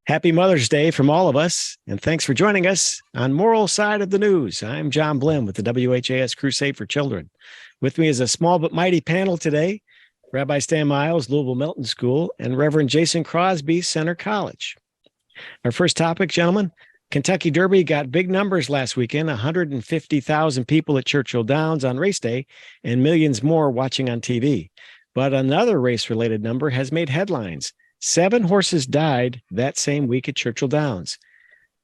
Happy Mother's Day from all of us, and thanks for joining us on Moral Side of the News. I'm John Blim with the WHAS Crusade for Children. With me is a small but mighty panel today, Rabbi Stan Miles, Louisville Melton School, and Reverend Jason Crosby, Center College. Our first topic, gentlemen, Kentucky Derby got big numbers last weekend, 150,000 people at Churchill Downs on race day, and millions more watching on TV. But another race-related number has made headlines. 7 horses died that same week at Churchill Downs.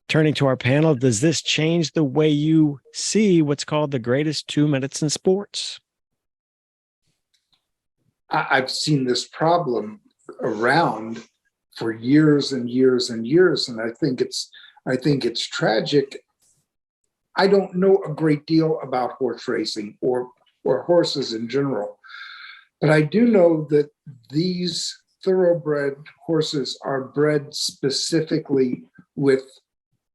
Turning to our panel, does this change the way you see what's called the greatest 2 minutes in sports? I've seen this problem around for years and years and years, and I think it's tragic. I don't know a great deal about horse racing or horses in general, but I do know that these thoroughbred horses are bred specifically with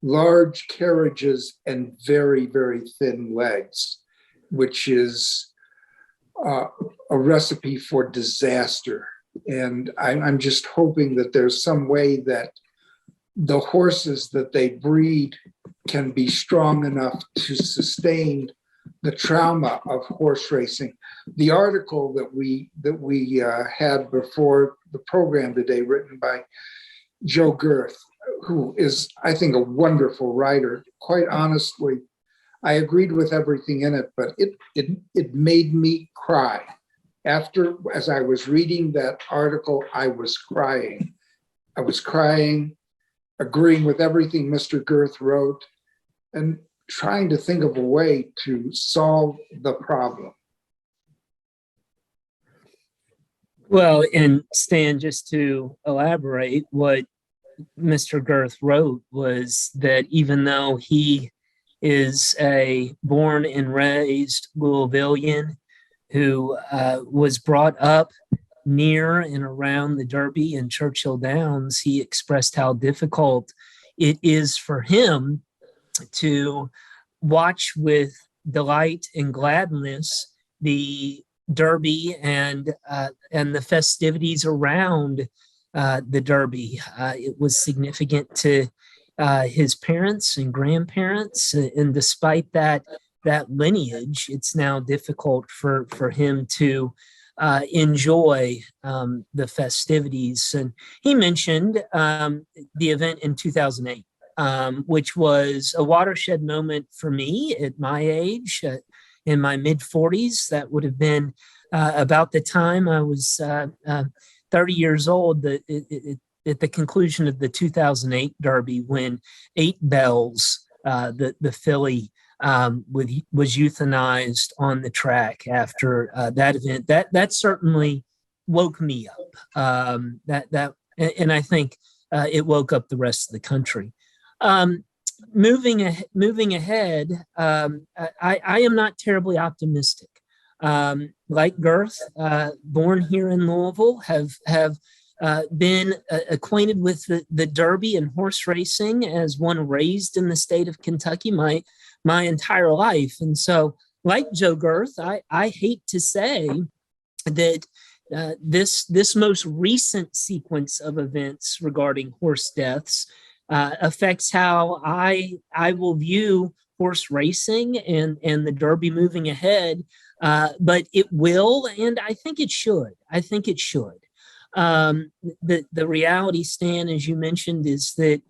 large carriages and very, very thin legs, which is a recipe for disaster. And I'm just hoping that there's some way that the horses that they breed can be strong enough to sustain the trauma of horse racing. The article that we had before the program today, written by Joe Girth, who is, I think, a wonderful writer. Quite honestly, I agreed with everything in it, but it made me cry. As I was reading that article, I was crying. I was crying, agreeing with everything Mr. Girth wrote, and trying to think of a way to solve the problem. Well, and Stan, just to elaborate, what Mr. Girth wrote was that even though he is a born and raised Louisvillian who was brought up near and around the Derby and Churchill Downs, he expressed how difficult it is for him to watch with delight and gladness the Derby and the festivities around the Derby. It was significant to his parents and grandparents, and despite that lineage, it's now difficult for him to enjoy the festivities. And he mentioned the event in 2008. Which was a watershed moment for me at my age, in my mid-40s. That would have been about the time I was 30 years old, at the conclusion of the 2008 Derby, when 8 Bells, the filly, was euthanized on the track after that event. That certainly woke me up. And I think it woke up the rest of the country. Moving ahead, I am not terribly optimistic. Like Girth, born here in Louisville, have been acquainted with the Derby and horse racing as one raised in the state of Kentucky my entire life. And so, like Joe Girth, I hate to say that this most recent sequence of events regarding horse deaths affects how I will view horse racing and the Derby moving ahead, but it will, and I think it should. The reality, Stan, as you mentioned, is that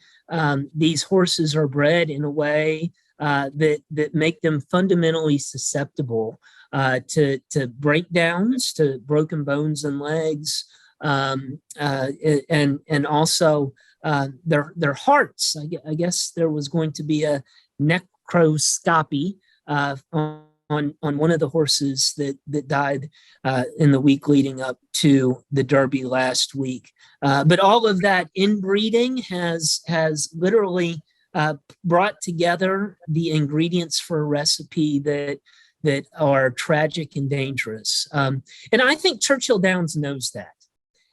these horses are bred in a way that make them fundamentally susceptible to breakdowns, to broken bones and legs, and also their hearts. I guess there was going to be a necroscopy on one of the horses that died in the week leading up to the Derby last week. But all of that inbreeding has literally brought together the ingredients for a recipe that are tragic and dangerous. And I think Churchill Downs knows that.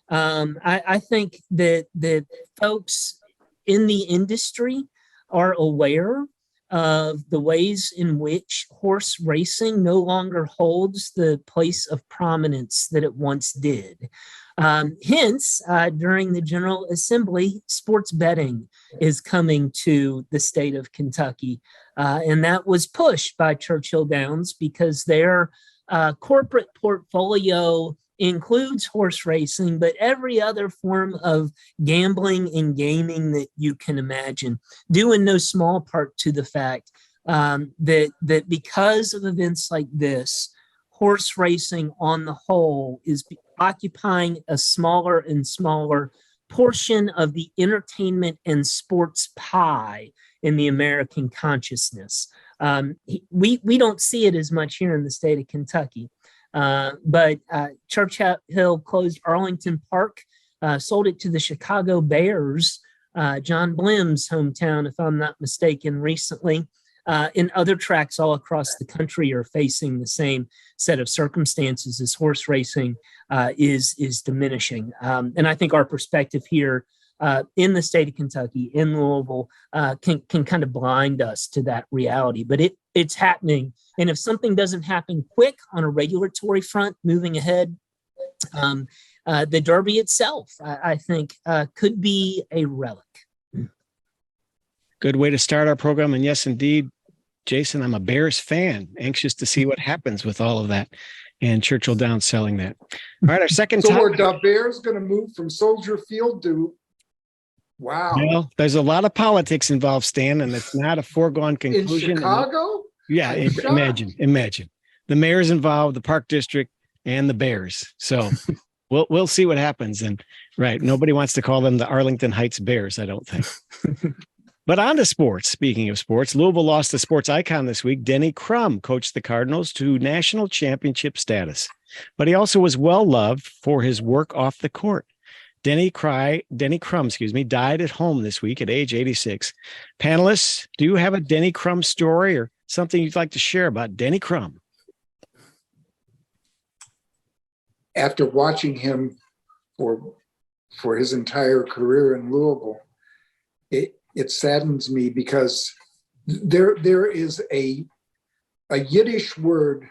I think that folks in the industry are aware of the ways in which horse racing no longer holds the place of prominence that it once did. Hence, during the General Assembly, sports betting is coming to the state of Kentucky. And that was pushed by Churchill Downs because their corporate portfolio includes horse racing, but every other form of gambling and gaming that you can imagine, due in no small part to the fact that because of events like this, horse racing on the whole is occupying a smaller and smaller portion of the entertainment and sports pie in the American consciousness. We don't see it as much here in the state of Kentucky. But Churchill closed Arlington Park, sold it to the Chicago Bears, John Blim's hometown, if I'm not mistaken, recently. And other tracks all across the country are facing the same set of circumstances as horse racing is diminishing. And I think our perspective here in the state of Kentucky, in Louisville, can kind of blind us to that reality. But it's happening. And if something doesn't happen quick on a regulatory front, moving ahead, the Derby itself, I think, could be a relic. Good way to start our program. And yes, indeed, Jason, I'm a Bears fan, anxious to see what happens with all of that and Churchill Downs selling that. All right, our second So topic. are the Bears going to move from Soldier Field to, wow. Well, there's a lot of politics involved, Stan, and it's not a foregone In conclusion. Chicago? Yeah, I'm shocked. imagine. The mayor's involved, the Park District, and the Bears. So we'll see what happens. And right, nobody wants to call them the Arlington Heights Bears, I don't think. But on to sports. Speaking of sports, Louisville lost a sports icon this week. Denny Crum coached the Cardinals to national championship status, but he also was well loved for his work off the court. Denny Crum, died at home this week at age 86. Panelists, do you have a Denny Crum story or something you'd like to share about Denny Crum? After watching him for his entire career in Louisville, it saddens me because there is a Yiddish word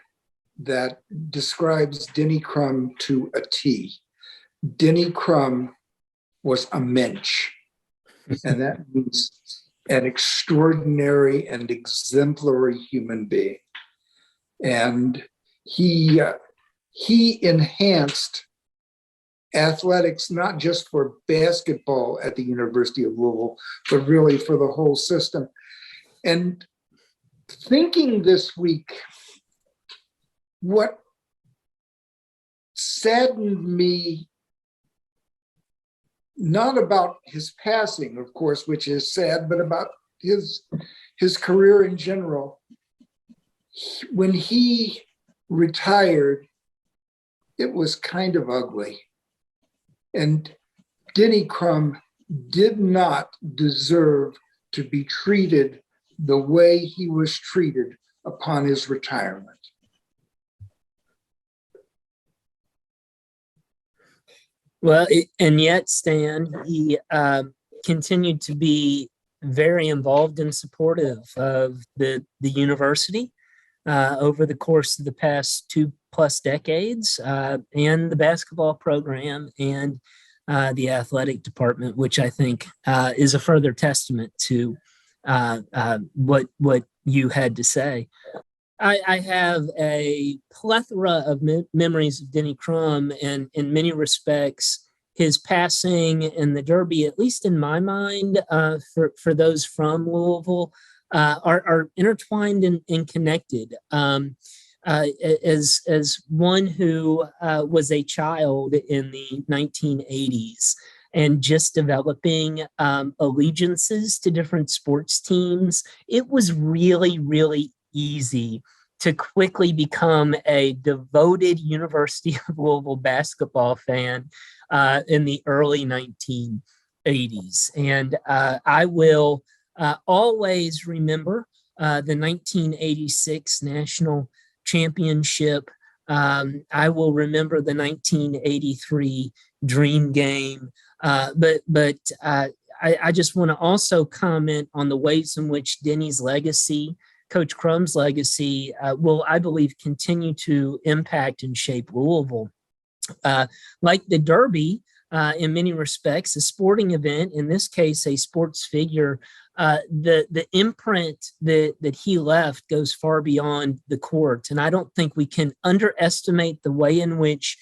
that describes Denny Crum to a T. Denny Crum was a mensch, and that means an extraordinary and exemplary human being. And he enhanced athletics, not just for basketball at the University of Louisville, but really for the whole system. And thinking this week, what saddened me, not about his passing, of course, which is sad, but about his career in general. When he retired, it was kind of ugly. And Denny Crum did not deserve to be treated the way he was treated upon his retirement. Well, and yet, Stan, he continued to be very involved and supportive of the university over the course of the past 2+ decades, and the basketball program and the athletic department, which I think is a further testament to what you had to say. I have a plethora of memories of Denny Crum, and in many respects, his passing and the Derby, at least in my mind, for those from Louisville, are intertwined and connected. As one who was a child in the 1980s and just developing allegiances to different sports teams, it was really, really easy to quickly become a devoted University of Louisville basketball fan in the early 1980s. And I will always remember the 1986 national championship. I will remember the 1983 Dream Game. But I just want to also comment on the ways in which Denny's legacy, Coach Crum's legacy, will, I believe, continue to impact and shape Louisville. Like the Derby, in many respects, a sporting event, in this case, a sports figure, the imprint that he left goes far beyond the court. And I don't think we can underestimate the way in which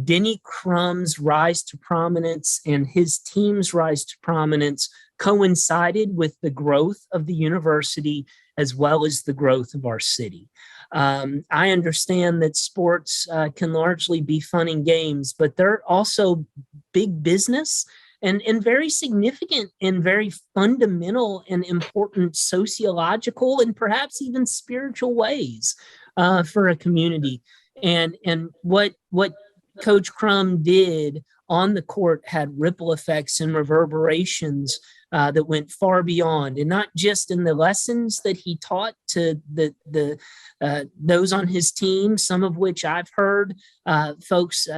Denny Crum's rise to prominence and his team's rise to prominence coincided with the growth of the university as well as the growth of our city. I understand that sports can largely be fun and games, but they're also big business and very significant and very fundamental and important sociological and perhaps even spiritual ways for a community. And what Coach Crum did on the court had ripple effects and reverberations that went far beyond, and not just in the lessons that he taught to those on his team, some of which I've heard folks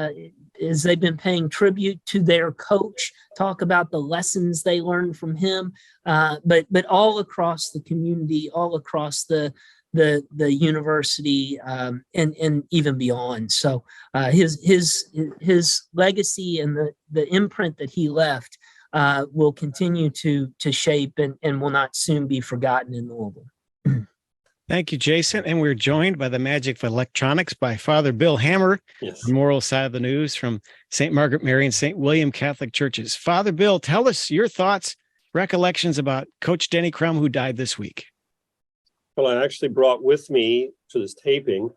as they've been paying tribute to their coach talk about the lessons they learned from him, but all across the community, all across the university, and even beyond. So his legacy and the imprint that he left will continue to shape and will not soon be forgotten in Louisville. Thank you, Jason. And we're joined by the magic of electronics by Father Bill Hammer, Yes. the moral side of the news from St. Margaret Mary and St. William Catholic Churches. Father Bill, tell us your thoughts, recollections about Coach Denny Crum, who died this week. Well, I actually brought with me to this taping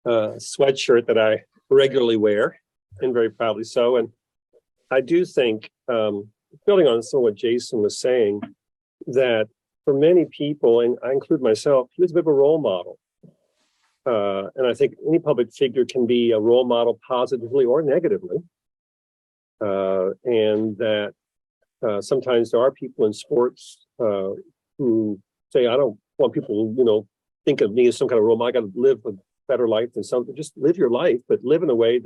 a sweatshirt that I regularly wear, and very proudly so. And I do think, building on some of what Jason was saying, that for many people, and I include myself, he was a bit of a role model. And I think any public figure can be a role model positively or negatively. And that sometimes there are people in sports who say, I don't want people, think of me as some kind of role model. I got to live a better life than something. Just live your life, but live in a way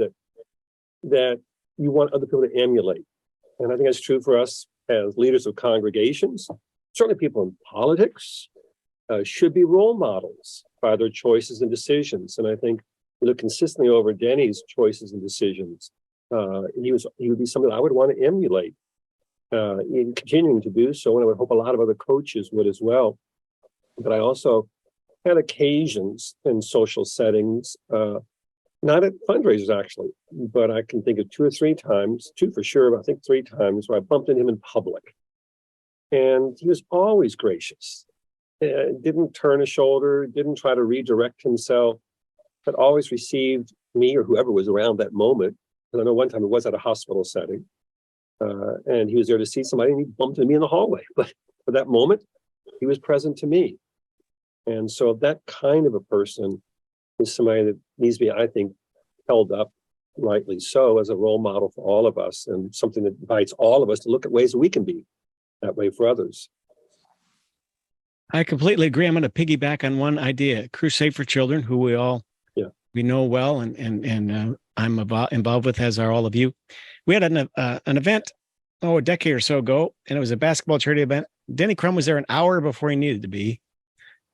that you want other people to emulate. And I think that's true for us as leaders of congregations. Certainly people in politics should be role models by their choices and decisions. And I think we look consistently over Denny's choices and decisions. He would be something I would want to emulate in continuing to do so. And I would hope a lot of other coaches would as well. But I also had occasions in social settings, not at fundraisers actually, but I can think of two for sure, but I think 3 times where I bumped into him in public. And he was always gracious, didn't turn a shoulder, didn't try to redirect himself, but always received me or whoever was around that moment. And I know one time it was at a hospital setting, and he was there to see somebody and he bumped into me in the hallway. But for that moment, he was present to me. And so that kind of a person is somebody that needs to be, I think, held up, rightly so, as a role model for all of us, and something that invites all of us to look at ways that we can be that way for others. I completely agree. I'm going to piggyback on one idea. Crusade for Children, who we know well, and I'm involved with, as are all of you. We had an event, a decade or so ago, and it was a basketball charity event. Denny Crum was there an hour before he needed to be,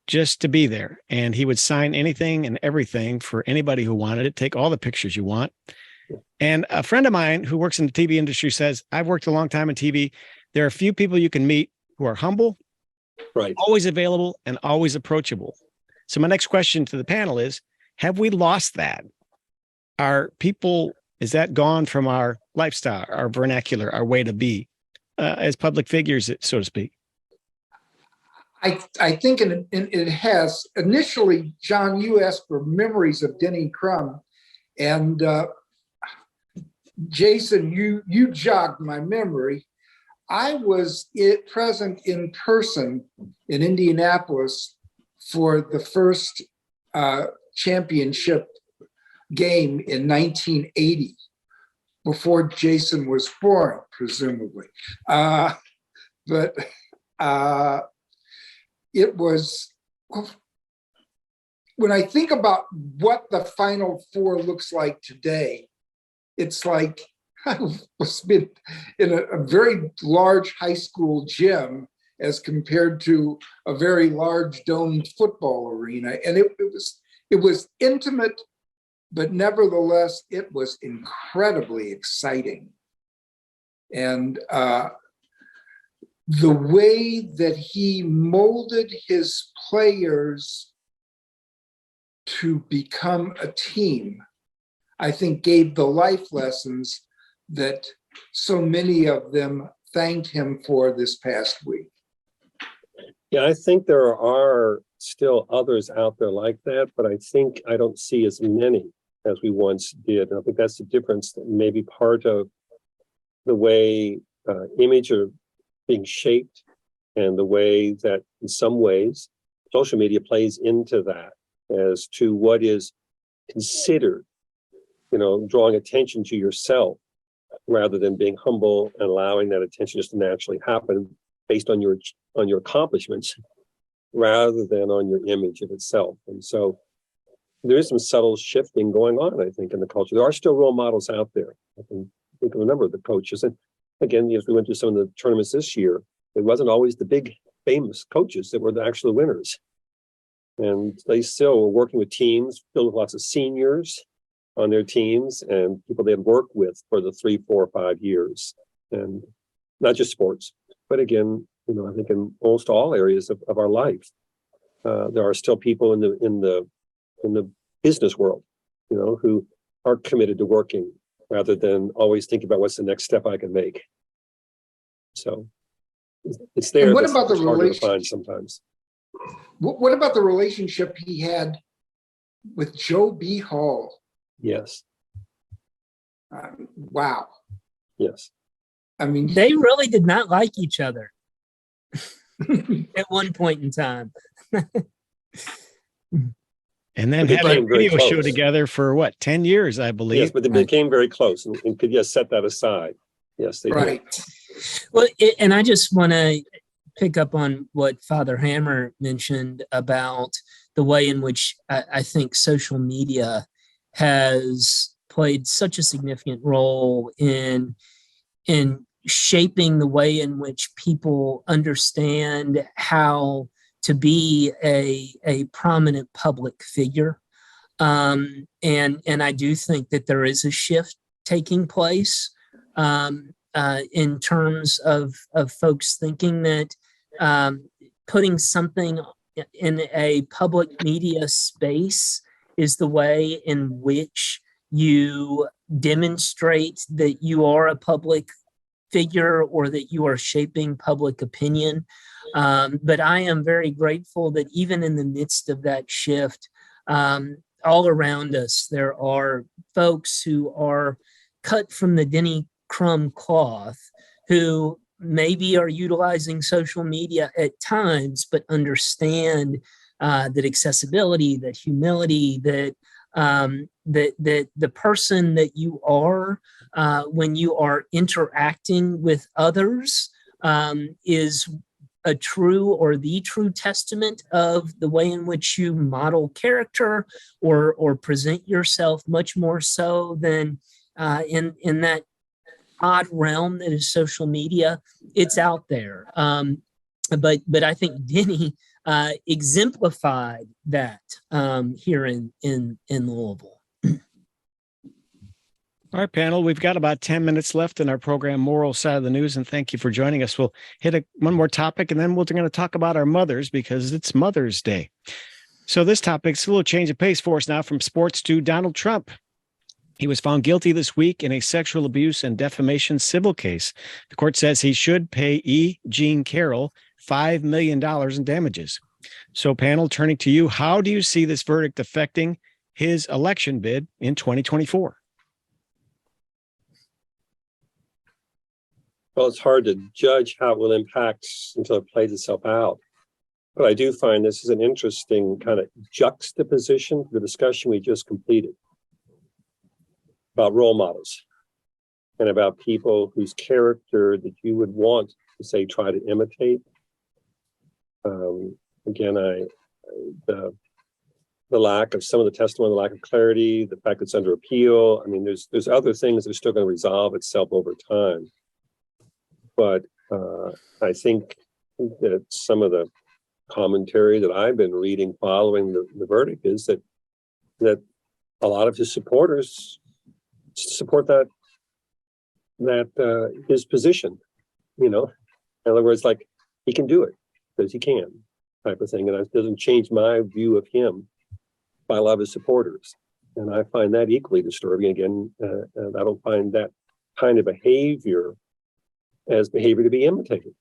just to be there. And he would sign anything and everything for anybody who wanted it, take all the pictures you want. And a friend of mine who works in the TV industry says, I've worked a long time in TV. There are a few people you can meet who are humble, right, always available, and always approachable. So my next question to the panel is, have we lost that? Is that gone from our lifestyle, our vernacular, our way to be as public figures, so to speak? I think it has. Initially, John, you asked for memories of Denny Crum, and Jason, you jogged my memory. I was present in person in Indianapolis for the first championship game in 1980, before Jason was born, presumably. But it was, when I think about what the Final Four looks like today, it's like I was been in a very large high school gym as compared to a very large domed football arena. And it was intimate, but nevertheless, it was incredibly exciting. And the way that he molded his players to become a team, I think gave the life lessons that so many of them thanked him for this past week. Yeah, I think there are still others out there like that, but I don't see as many as we once did. And I think that's the difference, that maybe part of the way image are being shaped, and the way that in some ways social media plays into that as to what is considered, drawing attention to yourself rather than being humble and allowing that attention just to naturally happen based on your accomplishments rather than on your image of itself. And so there is some subtle shifting going on, I think, in the culture. There are still role models out there. I can think of a number of the coaches. And again, as we went through some of the tournaments this year, it wasn't always the big famous coaches that were the actual winners. And they still were working with teams, filled with lots of seniors on their teams and people they had worked with for the 3, 4, 5 years. And not just sports, but again, I think in almost all areas of our life, there are still people in the business world, who are committed to working rather than always thinking about what's the next step I can make. So it's there. And what about the relationship sometimes? What about the relationship he had with Joe B. Hall? Yes. Wow. Yes. I mean, they really did not like each other at one point in time. And then had a video show together for 10 years, I believe. Yes, but they became very close and could just set that aside. Yes, they did. Well, and I just want to pick up on what Father Hammer mentioned about the way in which I think social media has played such a significant role in shaping the way in which people understand how to be a prominent public figure. And I do think that there is a shift taking place in terms of folks thinking that putting something in a public media space is the way in which you demonstrate that you are a public figure or that you are shaping public opinion. But I am very grateful that even in the midst of that shift, all around us, there are folks who are cut from the Denny Crum cloth who maybe are utilizing social media at times, but understand that accessibility, that humility, that the person that you are when you are interacting with others is a true or the true testament of the way in which you model character or present yourself, much more so than in that odd realm that is social media. It's out there. But I think Denny exemplified that here in Louisville. All right, panel, we've got about 10 minutes left in our program, Moral Side of the News, and thank you for joining us. We'll hit one more topic, and then we're going to talk about our mothers because it's Mother's Day. So this topic's a little change of pace for us now, from sports to Donald Trump. He was found guilty this week in a sexual abuse and defamation civil case. The court says he should pay E. Jean Carroll $5 million in damages. So, panel, turning to you, how do you see this verdict affecting his election bid in 2024? Well, it's hard to judge how it will impact until it plays itself out. But I do find this is an interesting kind of juxtaposition to the discussion we just completed about role models and about people whose character that you would want to say try to imitate. Again, the lack of some of the testimony, the lack of clarity, the fact it's under appeal. I mean, there's other things that are still going to resolve itself over time. But I think that some of the commentary that I've been reading following the verdict is that a lot of his supporters support that his position, in other words, like, he can do it because he can, type of thing. And it doesn't change my view of him by a lot of his supporters. And I find that equally disturbing. Again, and I don't find that kind of behavior as behavior to be imitated.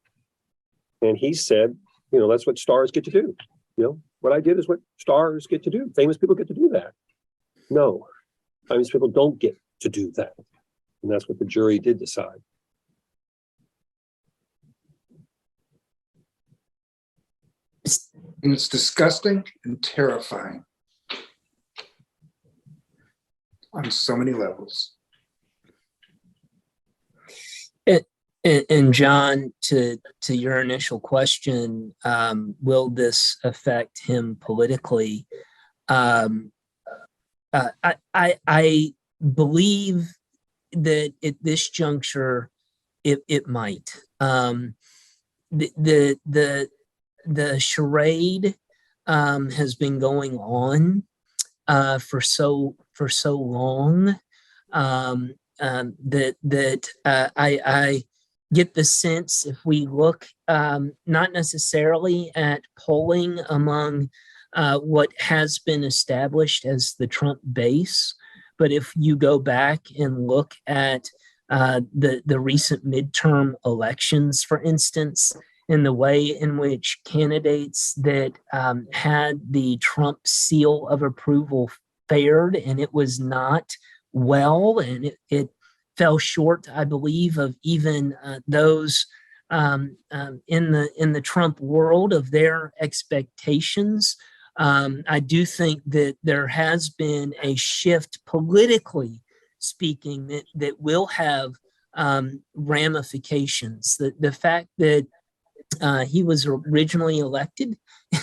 And he said, that's what stars get to do. What I did is what stars get to do. Famous people get to do that. No, famous people don't get to do that. And that's what the jury did decide. And it's disgusting and terrifying on so many levels. And John, to your initial question, will this affect him politically? I believe that at this juncture, it might. The charade has been going on for so long that I get the sense, if we look not necessarily at polling among what has been established as the Trump base, but if you go back and look at the recent midterm elections, for instance, in the way in which candidates that had the Trump seal of approval fared, and it was not well, and it fell short, I believe, of even those in the Trump world of their expectations. I do think that there has been a shift politically speaking that will have ramifications. The fact that he was originally elected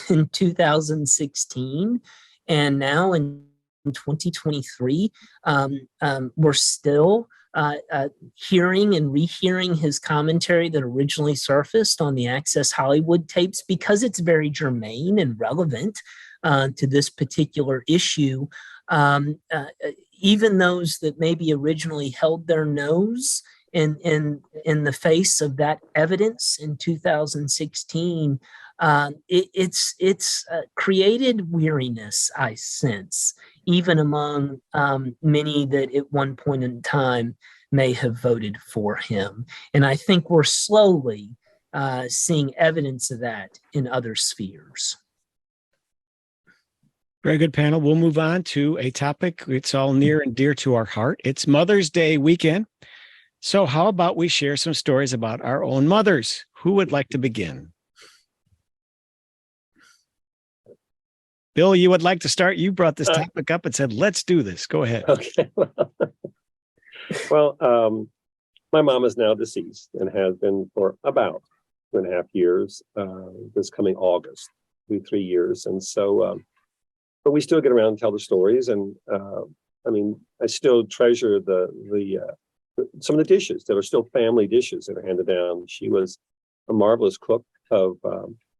in 2016, and now in 2023, we're still hearing and rehearing his commentary that originally surfaced on the Access Hollywood tapes, because it's very germane and relevant to this particular issue. Even those that maybe originally held their nose in the face of that evidence in 2016, it's created weariness, I sense, even among many that at one point in time may have voted for him. And I think we're slowly seeing evidence of that in other spheres. Very good, panel. We'll move on to a topic. It's all near and dear to our heart. It's Mother's Day weekend. So how about we share some stories about our own mothers? Who would like to begin? Bill, you would like to start? You brought this topic up and said, let's do this. Go ahead. Okay. Well, my mom is now deceased and has been for about 2.5 years. This coming August, 3 years. And so, but we still get around and tell the stories. And I still treasure some of the dishes that are still family dishes that are handed down. She was a marvelous cook of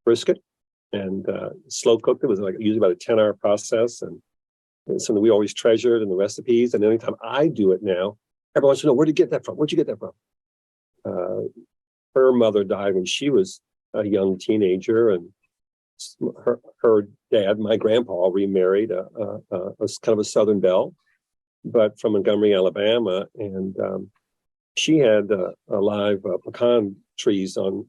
brisket, and slow cooked. It was usually about a 10-hour process, and it's something we always treasured in the recipes. And anytime I do it now, everyone wants to know, where'd you get that from? Where'd you get that from? Her mother died when she was a young teenager, and her dad, my grandpa, remarried a kind of a Southern belle, but from Montgomery, Alabama, and she had live pecan trees on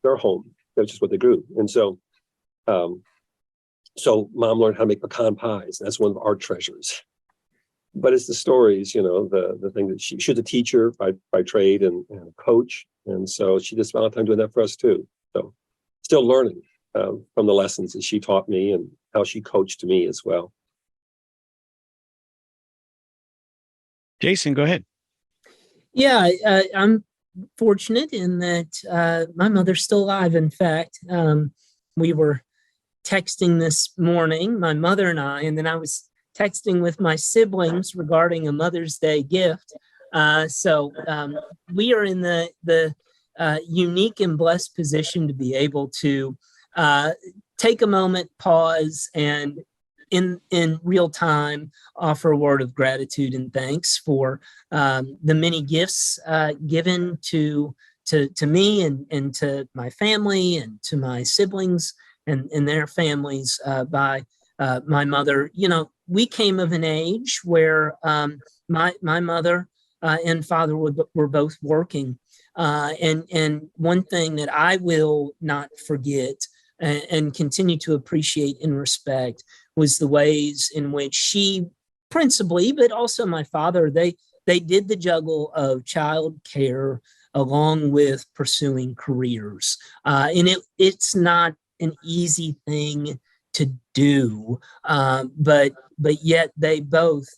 their home. That's just what they grew, and so Mom learned how to make pecan pies. That's one of our treasures. But it's the stories, the thing that she was a teacher by trade and a coach, and so she just spent a lot of time doing that for us too. So still learning from the lessons that she taught me and how she coached me as well. Jason, go ahead. Yeah, I'm fortunate in that my mother's still alive. In fact, we were texting this morning, my mother and then I was texting with my siblings regarding a Mother's Day gift. So we are in the unique and blessed position to be able to take a moment, pause, and in real time offer a word of gratitude and thanks for the many gifts given to me and to my family and to my siblings and their families by my mother. We came of an age where my mother and father were both working. And one thing that I will not forget and continue to appreciate and respect was the ways in which she principally, but also my father, they did the juggle of child care along with pursuing careers. And it's not an easy thing to do, but yet they both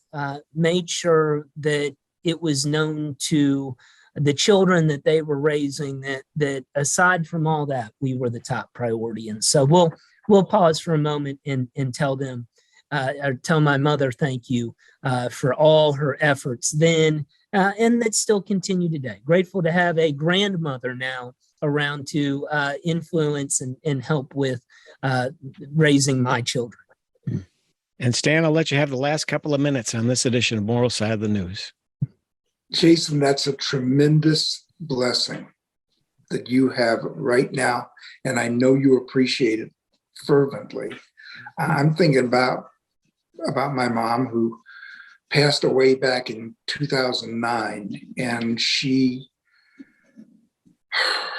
made sure that it was known to the children that they were raising that aside from all that, we were the top priority. And so we'll pause for a moment and tell them, or tell my mother thank you for all her efforts then, and that still continue today. Grateful to have a grandmother now around to influence and help with raising my children. And Stan, I'll let you have the last couple of minutes on this edition of Moral Side of the News. Jason, that's a tremendous blessing that you have right now, and I know you appreciate it fervently. I'm thinking about my mom, who passed away back in 2009, and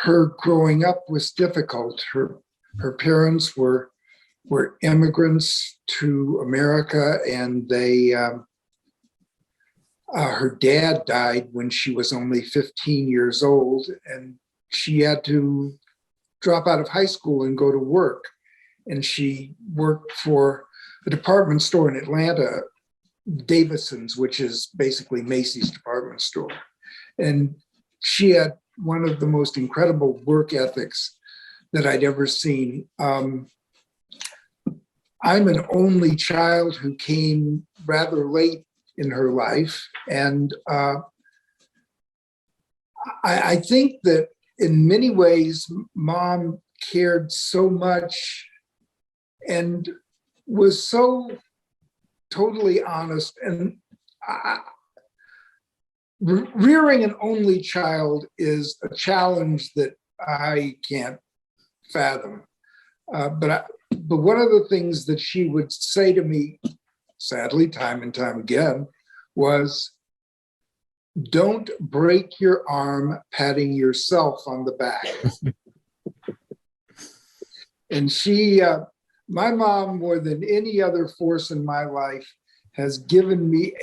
her growing up was difficult. Her parents were immigrants to America, and her dad died when she was only 15 years old, and she had to drop out of high school and go to work. And she worked for a department store in Atlanta, Davison's, which is basically Macy's department store. And she had one of the most incredible work ethics that I'd ever seen. I'm an only child who came rather late in her life. And I think that in many ways, Mom cared so much and was so totally honest. And rearing an only child is a challenge that I can't fathom. But one of the things that she would say to me, sadly, time and time again, was, don't break your arm patting yourself on the back. And my mom, more than any other force in my life, has given me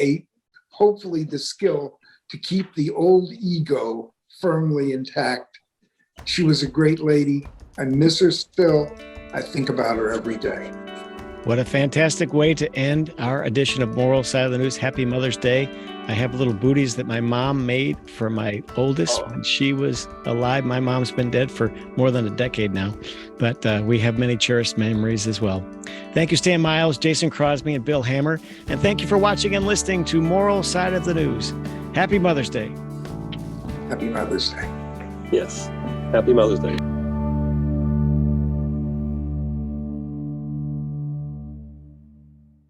hopefully the skill to keep the old ego firmly intact. She was a great lady. I miss her still. I think about her every day. What a fantastic way to end our edition of Moral Side of the News. Happy Mother's Day. I have little booties that my mom made for my oldest when she was alive. My mom's been dead for more than a decade now, but we have many cherished memories as well. Thank you, Stan Miles, Jason Crosby, and Bill Hammer. And thank you for watching and listening to Moral Side of the News. Happy Mother's Day. Happy Mother's Day. Yes. Happy Mother's Day.